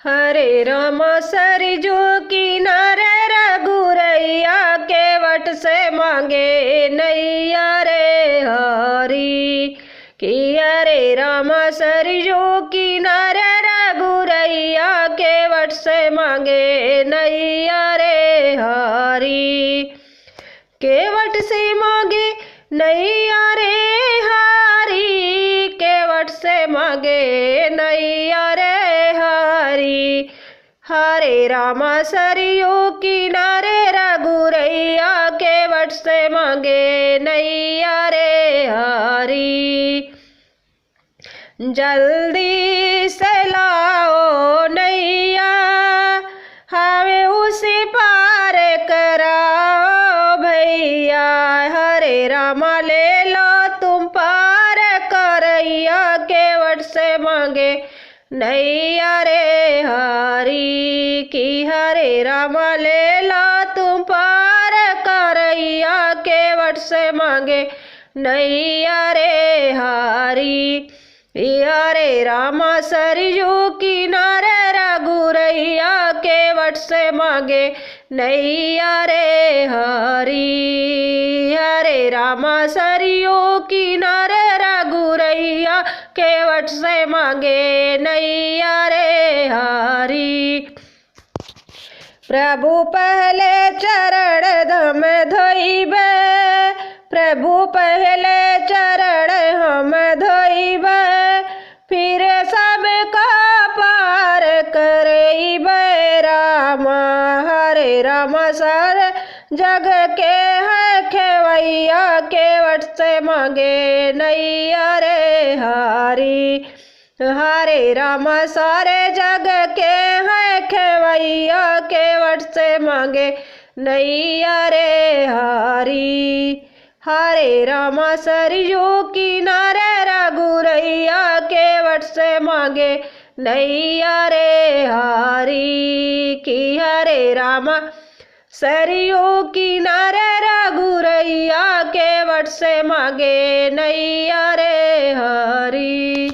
हरे राम सरजू किनारे रघुरैया केवट से मांगे नैया रे हरी। कि हरे राम सरजू किनारे रघुरैया केवट से मांगे नैया रे हरी। केवट से मांगे नैया रे हरी, केवट से मांगे नैया रे हरी। हरे राम सरयू किनारे रघुरैया केवट से मांगे नैया रे हरी। जल्दी से लाओ नैया हमें उसी पार कराओ भैया। हरे राम ले लो तुम पार करैया केवट से मांगे नैया रे हरी। कि हरे राम ले लो तुम पार करैया केवट से मांगे नैया रे हरी। हरे राम सरयू किनारे रघुरैया केवट से मांगे नैया रे हरी। हरे राम सरयू किनारे रघुरैया केवट से मांगे नैया रे हरी। प्रभु पहले चरण धम धोइबे, प्रभु पहले चरण हम धोइबे, फिर सबका पार करैबे राम। हरे राम सर जग के है खेवैया केवट से मांगे नैया रे हरी। हरे राम सारे जग के है खेवैया केवट से मांगे नैया रे हरी। हरे राम सरयू किनारे रघुरैया केवट से मांगे नैया रे हरी। कि हरे राम सरयू किनारे रघुरैया केवट से मांगे नैया रे हरी।